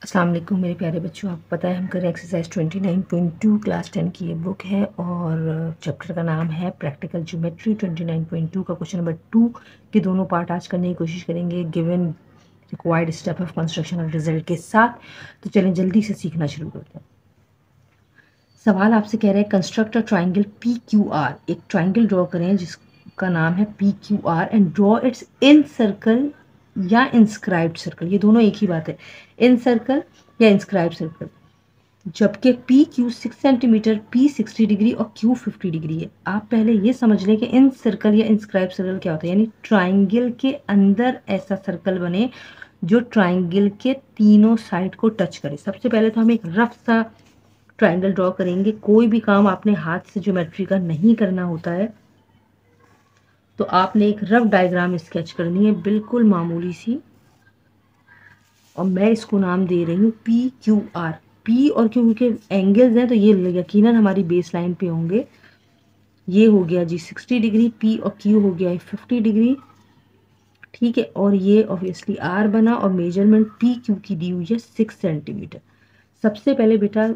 अस्सलाम वालेकुम मेरे प्यारे बच्चों। आपको पता है हम कर रहे हैं एक्सरसाइज 29.2 क्लास 10 की ये बुक है और चैप्टर का नाम है प्रैक्टिकल ज्योमेट्री। 29.2 का क्वेश्चन नंबर 2 के दोनों पार्ट आज करने की कोशिश करेंगे given required step of construction और रिजल्ट के साथ। तो चलें जल्दी से सीखना शुरू करते हैं। सवाल आपसे कह रहे हैं कंस्ट्रक्ट अ ट्राइंगल PQR। एक ट्राइंगल ड्रॉ करें जिसका नाम है PQR and draw it's in circle या इंस्क्राइब्ड सर्कल। ये दोनों एक ही बात है, इन सर्कल या इंस्क्राइब्ड सर्कल। जबकि PQ 6 सेंटीमीटर, P 60 डिग्री और Q 50 डिग्री है। आप पहले ये समझ लें कि इन सर्कल या इंस्क्राइब सर्कल क्या होता है, यानी ट्राइंगल के अंदर ऐसा सर्कल बने जो ट्राइंगल के तीनों साइड को टच करे। सबसे पहले तो हम एक रफ सा ट्राइंगल ड्रॉ करेंगे। कोई भी काम आपने हाथ से ज्योमेट्री का नहीं करना होता है, तो आपने एक रफ डायग्राम स्केच करनी है, बिल्कुल मामूली सी। और मैं इसको नाम दे रही हूँ PQR। P और Q के एंगल्स हैं तो ये यकीनन हमारी बेस लाइन पे होंगे। ये हो गया जी 60 डिग्री, P और Q हो गया 50 डिग्री, ठीक है। और ये ऑब्वियसली R बना और मेजरमेंट PQ की दी हुई है 6 सेंटीमीटर। सबसे पहले बेटा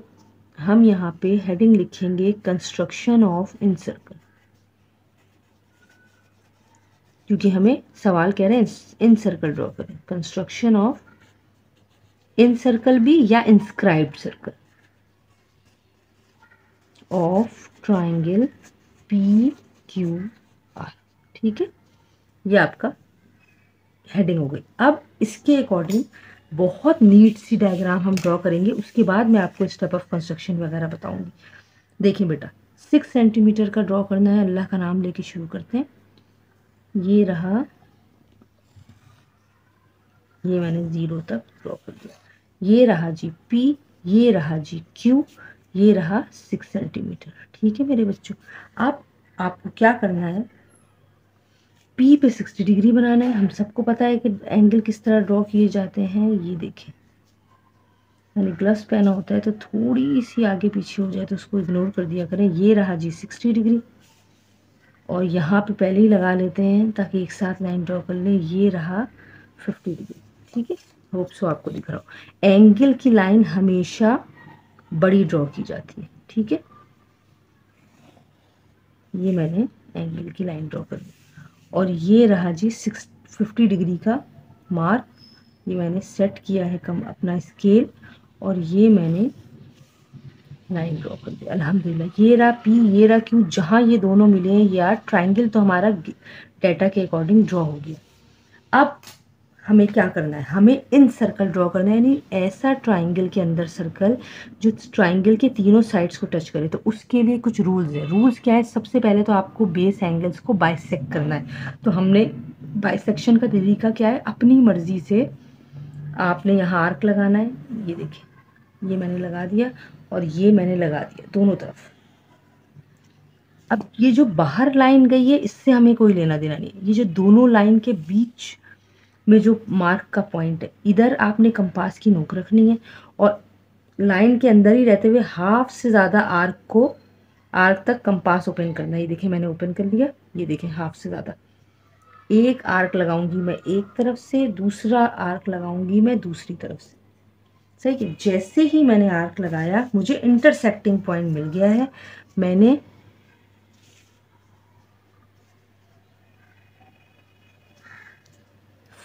हम यहाँ पे हेडिंग लिखेंगे कंस्ट्रक्शन ऑफ इन सर्कल, क्योंकि हमें सवाल कह रहे हैं इन सर्कल ड्रॉ करें। कंस्ट्रक्शन ऑफ इन सर्कल भी या inscribed circle of triangle PQR, ठीक है। ये आपका हेडिंग हो गई। अब इसके अकॉर्डिंग बहुत नीट सी डायग्राम हम ड्रॉ करेंगे, उसके बाद मैं आपको स्टेप ऑफ कंस्ट्रक्शन वगैरह बताऊंगी। देखिए बेटा 6 सेंटीमीटर का ड्रॉ करना है, अल्लाह का नाम लेके शुरू करते हैं। ये रहा, ये मैंने 0 तक ड्रॉ कर दिया। ये रहा जी P, ये रहा जी Q, ये रहा 6 सेंटीमीटर, ठीक है मेरे बच्चों। अब आपको क्या करना है, P पे 60 डिग्री बनाना है। हम सबको पता है कि एंगल किस तरह ड्रॉ किए जाते हैं। ये देखें, मैंने ग्लव्स पहना होता है तो थोड़ी सी आगे पीछे हो जाए तो उसको इग्नोर कर दिया करें। ये रहा जी 60 डिग्री और यहाँ पे पहले ही लगा लेते हैं ताकि एक साथ लाइन ड्रॉ कर लें। ये रहा 50 डिग्री, ठीक है। होप सो आपको दिख रहा हो। एंगल की लाइन हमेशा बड़ी ड्रॉ की जाती है, ठीक है। ये मैंने एंगल की लाइन ड्रॉ कर दी और ये रहा जी 50 डिग्री का मार्क। ये मैंने सेट किया है कम अपना स्केल और ये मैंने लाइन ड्रॉ कर दिया अल्हम्दुलिल्लाह। ये रहा P, ये रहा Q, जहाँ ये दोनों मिले हैं यार ट्राइंगल तो हमारा डेटा के अकॉर्डिंग ड्रॉ हो गया। अब हमें क्या करना है, हमें इन सर्कल ड्रॉ करना है, यानी ऐसा ट्राइंगल के अंदर सर्कल जो ट्राइंगल के तीनों साइड्स को टच करे। तो उसके लिए कुछ रूल्स है। रूल्स क्या है, सबसे पहले तो आपको बेस एंगल्स को बाइसेक्ट करना है। तो हमने बाइसेक्शन का तरीका क्या है, अपनी मर्जी से आपने यहाँ आर्क लगाना है। ये देखिए, ये मैंने लगा दिया और ये मैंने लगा दिया दोनों तरफ। अब ये जो बाहर लाइन गई है इससे हमें कोई लेना देना नहीं है। ये जो दोनों लाइन के बीच में जो मार्क का पॉइंट है, इधर आपने कंपास की नोक रखनी है और लाइन के अंदर ही रहते हुए हाफ से ज़्यादा आर्क तक कंपास ओपन करना है। ये देखिए मैंने ओपन कर लिया। ये देखें हाफ से ज़्यादा। एक आर्क लगाऊंगी मैं एक तरफ से, दूसरा आर्क लगाऊंगी मैं दूसरी तरफ से, सही है। जैसे ही मैंने आर्क लगाया मुझे इंटरसेक्टिंग पॉइंट मिल गया है। मैंने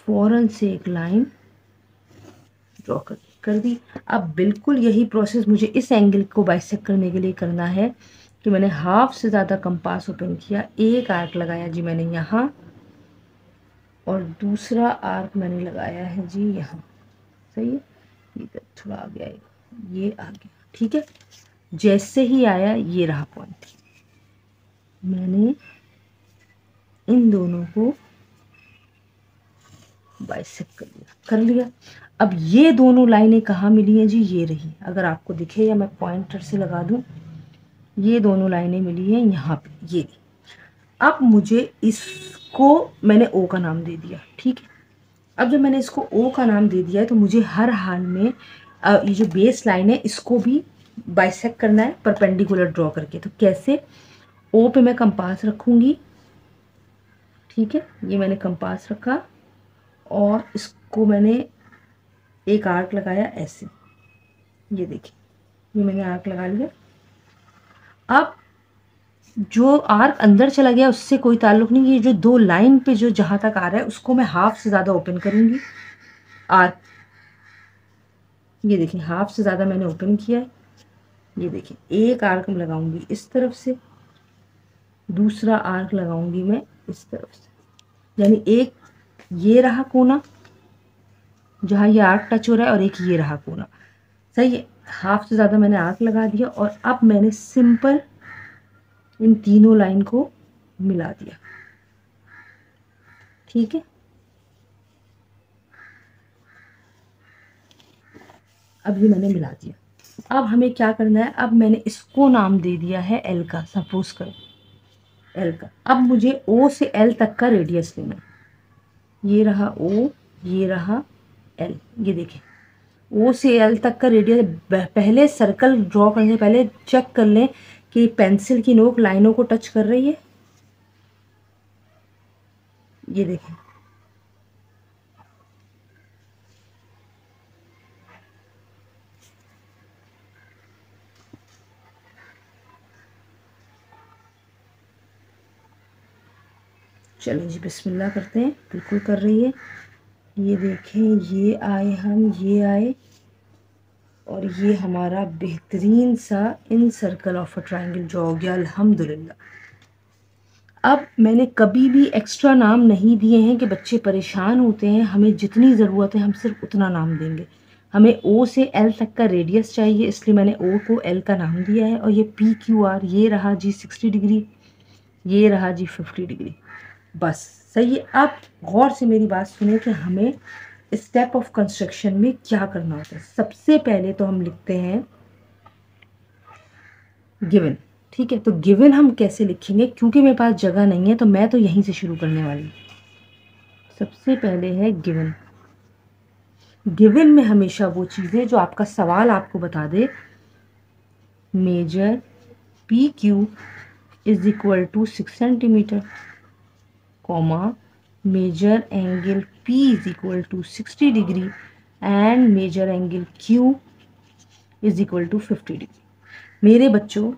फौरन से एक लाइन ड्रॉ कर दी। अब बिल्कुल यही प्रोसेस मुझे इस एंगल को बाइसेक्ट करने के लिए करना है कि मैंने हाफ से ज़्यादा कंपास ओपन किया, एक आर्क लगाया जी मैंने यहाँ और दूसरा आर्क मैंने लगाया है जी यहाँ, सही है। इधर थोड़ा आ गया, ये आ गया, ठीक है। जैसे ही आया ये रहा पॉइंट, मैंने इन दोनों को बाइसेक्ट कर लिया। अब ये दोनों लाइनें कहाँ मिली हैं जी, ये रही। अगर आपको दिखे या मैं पॉइंटर से लगा दूं, ये दोनों लाइनें मिली हैं यहाँ पे, ये। अब मुझे इसको मैंने ओ का नाम दे दिया, ठीक है। अब जब मैंने इसको ओ का नाम दे दिया है तो मुझे हर हाल में ये जो बेस लाइन है इसको भी बाइसेक्ट करना है परपेंडिकुलर ड्रॉ करके। तो कैसे, ओ पे मैं कंपास रखूंगी, ठीक है। ये मैंने कंपास रखा और इसको मैंने एक आर्क लगाया ऐसे, ये देखिए, ये मैंने आर्क लगा लिया। अब जो आर्क अंदर चला गया उससे कोई ताल्लुक नहीं, ये जो 2 लाइन पे जो जहाँ तक आ रहा है उसको मैं हाफ से ज़्यादा ओपन करूँगी आर्क। ये देखिए, हाफ से ज़्यादा मैंने ओपन किया है। ये देखिए, एक आर्क में लगाऊंगी इस तरफ से, दूसरा आर्क लगाऊंगी मैं इस तरफ से, यानी एक ये रहा कोना जहाँ ये आर्क टच हो रहा है और एक ये रहा कोना। सही है, हाफ से ज़्यादा मैंने आर्क लगा दिया और अब मैंने सिंपल इन तीनों लाइन को मिला दिया। ठीक है, अब ये मैंने मिला दिया। अब हमें क्या करना है, अब मैंने इसको नाम दे दिया है एल का, सपोज करो एल का। अब मुझे ओ से एल तक का रेडियस लेना है। ये रहा ओ, ये रहा एल। ये देखें, ओ से एल तक का रेडियस। पहले सर्कल ड्रॉ करने से पहले चेक कर लें कि पेंसिल की नोक लाइनों को टच कर रही है। ये देखें, चलिए जी बिस्मिल्लाह करते हैं। बिल्कुल कर रही है। ये देखें, ये आए हम, ये आए और ये हमारा बेहतरीन सा इन circle of a triangle draw हो गया अल्हम्दुलिल्लाह। अब मैंने कभी भी एक्स्ट्रा नाम नहीं दिए हैं कि बच्चे परेशान होते हैं। हमें जितनी ज़रूरत है हम सिर्फ उतना नाम देंगे। हमें ओ से एल तक का रेडियस चाहिए, इसलिए मैंने ओ को एल का नाम दिया है। और ये पी क्यू आर, ये रहा जी 60 डिग्री, ये रहा जी 50 डिग्री। बस सही है। अब गौर से मेरी बात सुने कि हमें स्टेप ऑफ कंस्ट्रक्शन में क्या करना होता है। सबसे पहले तो हम लिखते हैं गिवन। ठीक है, तो गिवन हम कैसे लिखेंगे, क्योंकि मेरे पास जगह नहीं है तो मैं तो यहीं से शुरू करने वाली हूँ। सबसे पहले है गिवन। गिवन में हमेशा वो चीज़ें जो आपका सवाल आपको बता दे, major P Q is equal to 6 centimetre, comma major angle P is equal to 60 degree and major angle Q is equal to 50 degree. मेरे बच्चों,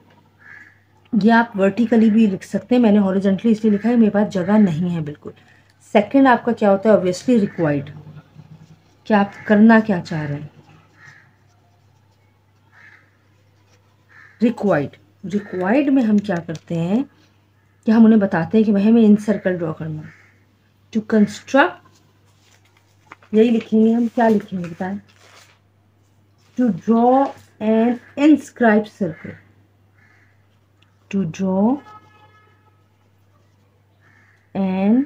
ये आप वर्टिकली भी लिख सकते हैं, मैंने हॉरिजॉन्टली इसलिए लिखा है मेरे पास जगह नहीं है बिल्कुल। सेकंड आपका क्या होता है, ऑब्वियसली रिक्वायर्ड। क्या आप करना क्या चाह रहे हैं, रिक्वायर्ड। रिक्वायर्ड में हम क्या करते हैं कि हम उन्हें बताते हैं कि भाई हमें इन सर्कल ड्रॉ करना है। टू कंस्ट्रक्ट, यही लिखेंगे हम। क्या लिखेंगे बताएं, to draw an inscribed circle. To draw an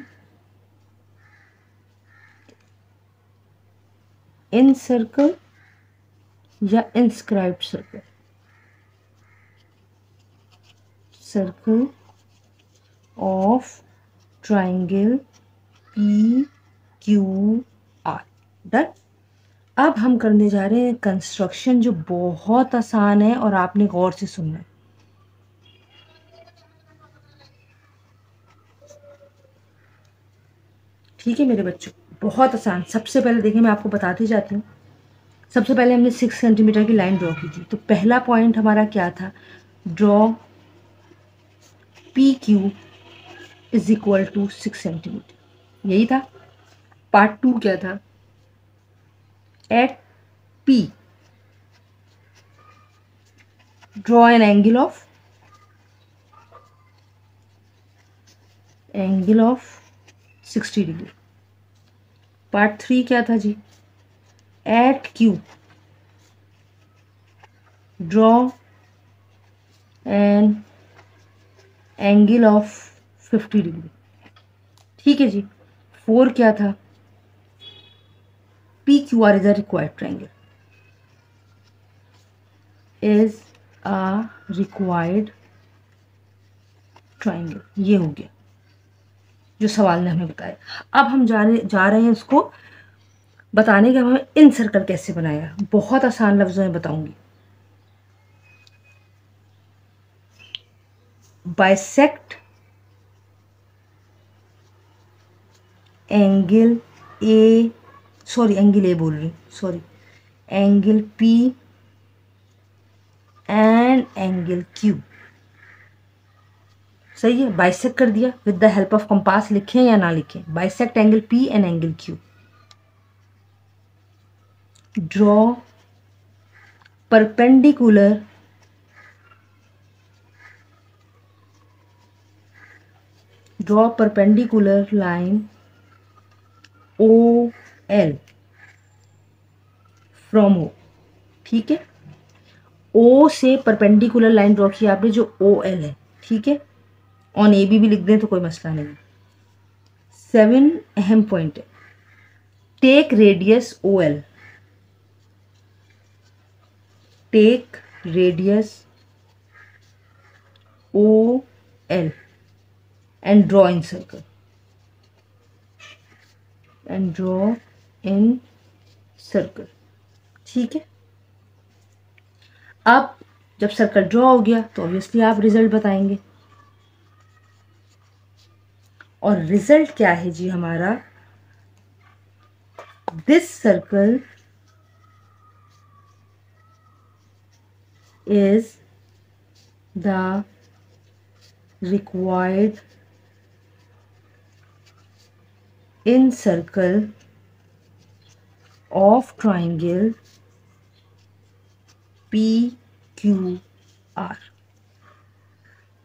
incircle या inscribed circle, circle of triangle P Q R. Done. अब हम करने जा रहे हैं कंस्ट्रक्शन, जो बहुत आसान है और आपने गौर से सुनना है। ठीक है मेरे बच्चों, बहुत आसान। सबसे पहले देखिए, मैं आपको बताती जाती हूँ। सबसे पहले हमने 6 सेंटीमीटर की लाइन ड्रॉ की थी, तो पहला पॉइंट हमारा क्या था, draw P Q is equal to 6 centimetre, यही था। पार्ट 2 क्या था, at P draw an angle of 60 degree. Part 3 क्या था जी, at Q draw an angle of 50 degree. ठीक है जी। 4 क्या था, P Q R is a required triangle, is a required triangle. ये हो गया जो सवाल ने हमें बताया। अब हम जा रहे हैं उसको बताने के, हमें इन सर्कल कैसे बनाया। बहुत आसान लफ्जों में बताऊंगी। Bisect angle A, sorry angle A बोल रही, sorry angle P and angle Q. सही है, बाइसेक्ट कर दिया with the help of compass. लिखें या ना लिखें, bisect angle P and angle Q. Draw perpendicular line O L from O. ठीक है, ओ से परपेंडिकुलर लाइन ड्रॉ किया आपने जो ओ एल है। ठीक है, ऑन ए भी लिख दें तो कोई मसला नहीं। 7 अहम पॉइंट है। Take radius O L, take radius O L and draw in circle, ठीक है, अब जब सर्कल ड्रॉ हो गया तो ऑब्वियसली आप रिजल्ट बताएंगे। और रिजल्ट क्या है जी हमारा, this circle is the required in circle of triangle P Q are.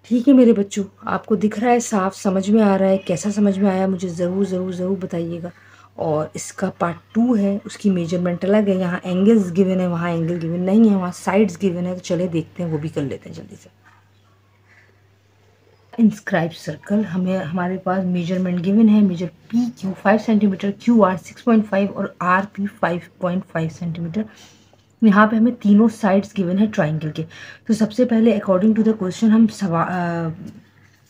ठीक है मेरे बच्चों, आपको दिख रहा है, साफ समझ में आ रहा है? कैसा समझ में आया मुझे ज़रूर ज़रूर ज़रूर बताइएगा। और इसका पार्ट 2 है, उसकी मेजरमेंट अलग है। यहाँ एंगल्स गिवन है, वहाँ एंगल गिवन नहीं है, वहाँ साइड्स गिवन है। तो चले देखते हैं, वो भी कर लेते हैं जल्दी से। इंस्क्राइब सर्कल, हमें हमारे पास मेजरमेंट गिवन है। Measure P Q 5 centimetre, Q R 6.5 और आर पी 5.5 सेंटीमीटर। यहाँ पे हमें तीनों साइड्स गिवन है ट्राइंगल के। तो सबसे पहले अकॉर्डिंग टू द क्वेश्चन हम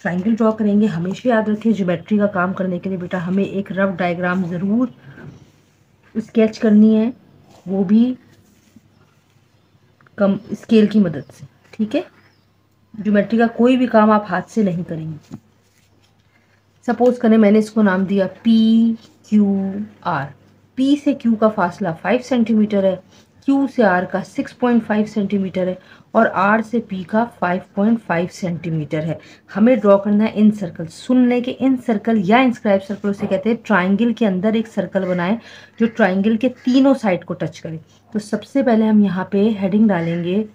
ट्राइंगल ड्रॉ करेंगे। हमेशा याद रखें, ज्योमेट्री का काम करने के लिए बेटा हमें एक रफ डायग्राम ज़रूर स्केच करनी है, वो भी कम स्केल की मदद से। ठीक है, ज्योमेट्री का कोई भी काम आप हाथ से नहीं करेंगे। सपोज करें मैंने इसको नाम दिया पी क्यू आर। पी से क्यू का फासला 5 सेंटीमीटर है, क्यू से आर का 6.5 सेंटीमीटर है और आर से पी का 5.5 सेंटीमीटर है। हमें ड्रॉ करना है इन सर्कल। सुन लें कि इन सर्कल या इंस्क्राइब सर्कल उसे कहते हैं। ट्राइंगल के अंदर एक सर्कल बनाए जो ट्राइंगल के तीनों साइड को टच करे। तो सबसे पहले हम यहाँ पे हेडिंग डालेंगे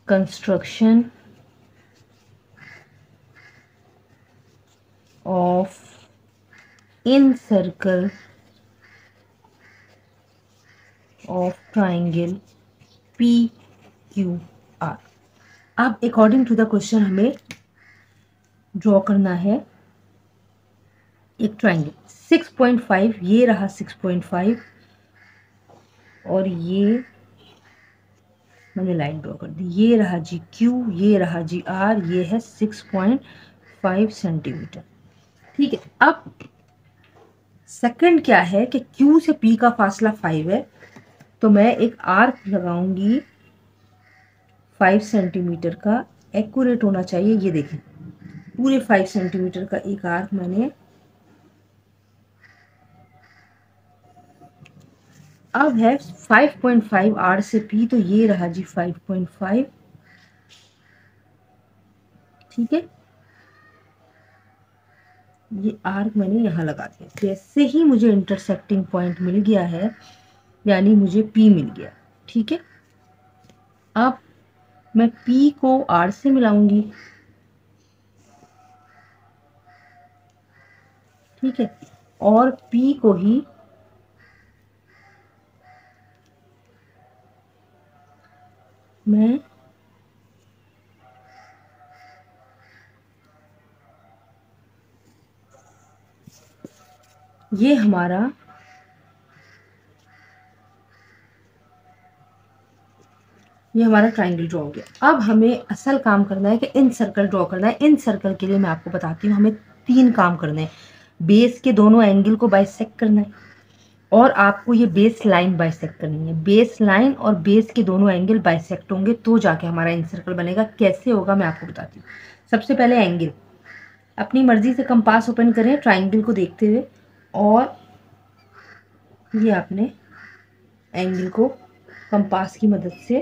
construction of in circle of triangle P Q are. अब अकॉर्डिंग टू द क्वेश्चन हमें ड्रॉ करना है एक ट्राइंगल 6.5, ये रहा 6.5 और ये मैंने लाइन ड्रॉ कर दी। ये रहा जी क्यू, ये रहा जी आर, ये है 6.5 सेंटीमीटर। ठीक है, अब सेकंड क्या है कि क्यू से पी का फासला 5 है, तो मैं एक आर्क लगाऊंगी 5 सेंटीमीटर का। एक्यूरेट होना चाहिए, ये देखें पूरे 5 सेंटीमीटर का एक आर्क मैंने। अब है 5.5 आर से पी, तो ये रहा जी 5.5। ठीक है, ये आर्क मैंने यहाँ लगा दिया। जैसे ही मुझे इंटरसेक्टिंग पॉइंट मिल गया है, यानी मुझे पी मिल गया। ठीक है, अब मैं पी को आर से मिलाऊंगी। ठीक है, और पी को ही मैं ये हमारा ट्राइंगल ड्रॉ हो गया। अब हमें असल काम करना है कि इन सर्कल ड्रॉ करना है। इन सर्कल के लिए मैं आपको बताती हूँ, हमें 3 काम करने हैं। बेस के दोनों एंगल को बाइसेक्ट करना है और आपको ये बेस लाइन बाइसेक्ट करनी है। बेस लाइन और बेस के दोनों एंगल बाइसेक्ट होंगे तो जाके हमारा इन सर्कल बनेगा। कैसे होगा मैं आपको बताती हूँ। सबसे पहले एंगल, अपनी मर्जी से कंपास ओपन करें ट्राइंगल को देखते हुए, और ये आपने एंगल को कंपास की मदद से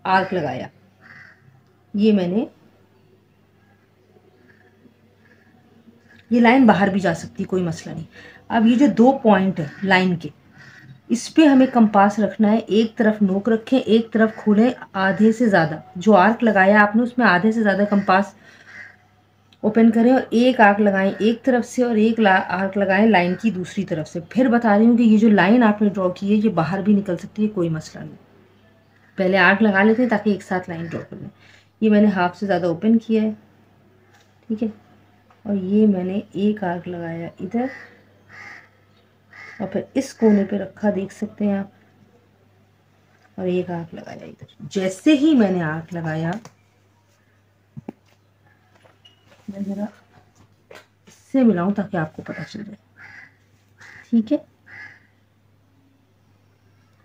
आर्क लगाया। ये मैंने, ये लाइन बाहर भी जा सकती है, कोई मसला नहीं। अब ये जो 2 पॉइंट है लाइन के, इस पे हमें कंपास रखना है। एक तरफ नोक रखें, एक तरफ खोलें, आधे से ज़्यादा जो आर्क लगाया आपने उसमें आधे से ज़्यादा कंपास ओपन करें और एक आर्क लगाएं एक तरफ से और एक आर्क लगाएं लाइन की दूसरी तरफ से। फिर बता रही हूँ कि ये जो लाइन आपने ड्रॉ की है ये बाहर भी निकल सकती है, कोई मसला नहीं। पहले आर्क लगा लेते हैं ताकि एक साथ लाइन ड्रॉ कर लें। ये मैंने हाफ से ज़्यादा ओपन किया है, ठीक है, और ये मैंने एक आर्क लगाया इधर और फिर इस कोने पे रखा, देख सकते हैं आप, और एक आर्क लगाया इधर। जैसे ही मैंने आर्क लगाया, मैं ज़रा इससे मिलाऊं ताकि आपको पता चल जाए, ठीक है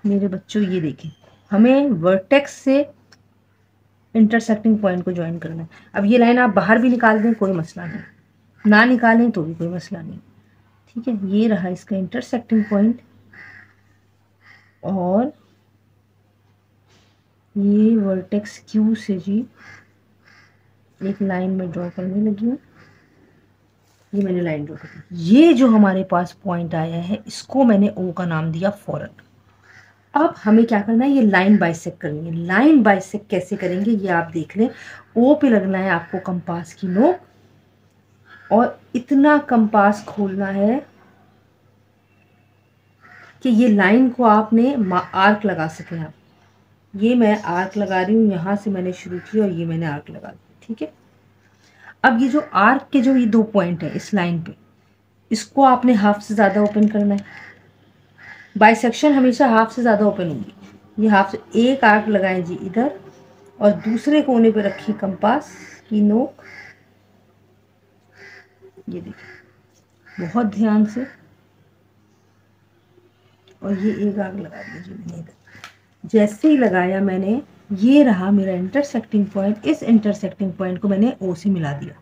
मेरे बच्चों। ये देखें, हमें वर्टेक्स से इंटरसेक्टिंग पॉइंट को ज्वाइन करना है। अब ये लाइन आप बाहर भी निकाल दें, कोई मसला नहीं, ना निकालें तो भी कोई मसला नहीं, ठीक है। ये रहा इसका इंटरसेक्टिंग पॉइंट और ये वर्टेक्स क्यू से जी एक लाइन में ड्रॉ करने लगी हूँ। ये मैंने लाइन ड्रॉ कर दी। ये जो हमारे पास पॉइंट आया है इसको मैंने ओ का नाम दिया फॉरन। अब हमें क्या करना है, ये लाइन बाइसेक्ट करनी है। लाइन बाइसेक्ट कैसे करेंगे ये आप देख लें। ओ पे लगना है आपको कंपास की नोक और इतना कंपास खोलना है कि ये लाइन को आपने आर्क लगा सकें आप। ये मैं आर्क लगा रही हूँ, यहाँ से मैंने शुरू किया और ये मैंने आर्क लगा दिया, ठीक है। अब ये जो आर्क के जो ये 2 पॉइंट है इस लाइन पे, इसको आपने हाफ से ज़्यादा ओपन करना है। बाइसेक्शन हमेशा हाफ से ज़्यादा ओपन होगी। ये हाफ से, एक आर्क लगाएं जी इधर और दूसरे कोने पे रखिए कंपास की नोक। ये देखिए बहुत ध्यान से, और ये एक आर्क लगा दिया जी मैंने इधर। जैसे ही लगाया मैंने, ये रहा मेरा इंटरसेक्टिंग पॉइंट। इस इंटरसेक्टिंग पॉइंट को मैंने ओ से मिला दिया।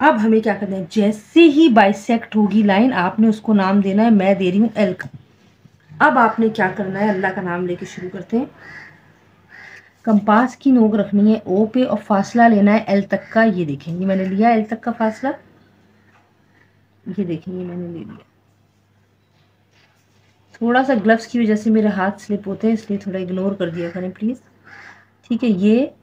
अब हमें क्या करना है, जैसे ही बाइसेक्ट होगी लाइन आपने उसको नाम देना है, मैं दे रही हूँ एल का। अब आपने क्या करना है, अल्लाह का नाम लेके शुरू करते हैं। कंपास की नोक रखनी है ओ पे और फासला लेना है एल तक का। ये देखेंगे मैंने लिया एल तक का फासला, ये देखेंगे मैंने ले लिया। थोड़ा सा ग्लव्स की वजह से मेरे हाथ स्लिप होते हैं, इसलिए थोड़ा इग्नोर कर दिया करें प्लीज़, ठीक है। ये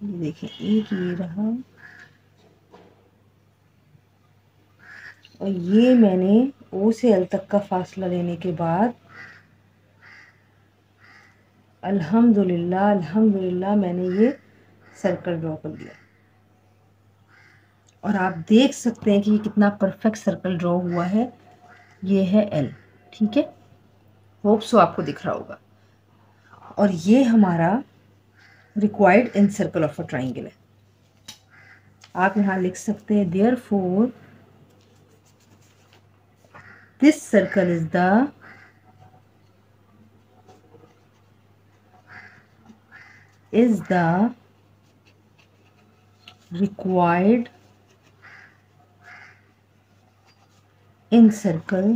देखिए एक ये रहा और ये मैंने ओ से एल तक का फासला लेने के बाद अल्हम्दुलिल्लाह अल्हम्दुलिल्लाह मैंने ये सर्कल ड्रॉ कर दिया और आप देख सकते हैं कि ये कितना परफेक्ट सर्कल ड्रॉ हुआ है। ये है एल, ठीक है, होप सो आपको दिख रहा होगा। और ये हमारा required in circle of a triangle है। आप यहाँ लिख सकते हैं therefore this circle is the required in circle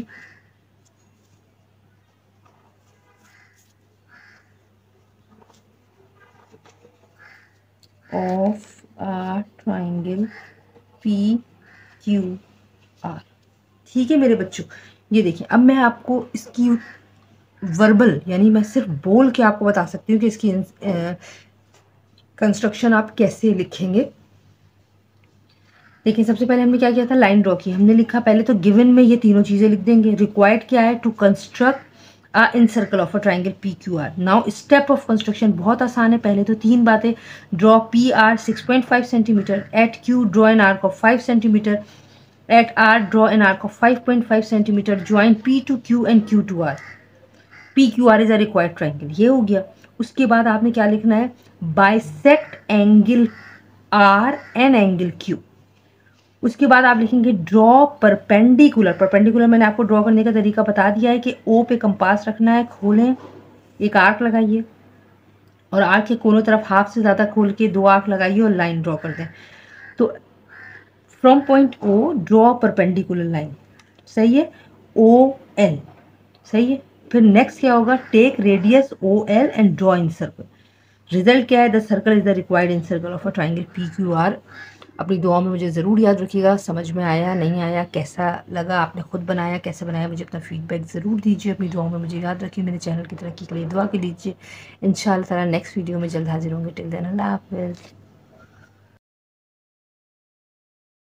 of a triangle PQR। ठीक है मेरे बच्चों, ये देखिए अब मैं आपको इसकी वर्बल यानी मैं सिर्फ बोल के आपको बता सकती हूँ कि इसकी कंस्ट्रक्शन आप कैसे लिखेंगे। देखिए सबसे पहले हमने क्या किया था, लाइन ड्रॉ की। हमने लिखा पहले तो गिवन में ये तीनों चीज़ें लिख देंगे। रिक्वायर्ड क्या है, to construct a in circle of a triangle P Q R. Now step of construction बहुत आसान है। पहले तो 3 बातें, draw P R 6.5 centimetre, at Q draw an arc of 5 centimetre, at R draw an arc of 5.5 centimetre, join P to Q and Q to R. P Q R is a required triangle, ये हो गया। उसके बाद आपने क्या लिखना है, bisect angle R and angle Q. उसके बाद आप लिखेंगे ड्रॉ परपेंडिकुलर। परपेंडिकुलर मैंने आपको ड्रॉ करने का तरीका बता दिया है कि ओ पे कंपास रखना है, खोलें, एक आर्क लगाइए, और आर्क के कोनों तरफ हाफ से ज़्यादा खोल के 2 आर्क लगाइए और लाइन ड्रॉ कर दें। तो from point O draw perpendicular line, सही है, ओ एल, सही है। फिर नेक्स्ट क्या होगा, take radius O L and draw in circle. Result क्या है, the circle is the required in circle of a triangle P Q R. अपनी दुआओं में मुझे ज़रूर याद रखिएगा। समझ में आया नहीं आया, कैसा लगा, आपने खुद बनाया कैसे बनाया, मुझे अपना फीडबैक ज़रूर दीजिए। अपनी दुआओं में मुझे याद रखिए। मेरे चैनल की तरक्की के लिए दुआ के लीजिए। इंशाअल्लाह ताला नेक्स्ट वीडियो में जल्द हाजिर होंगे। टिल देन अल्लाह हाफ़िज़।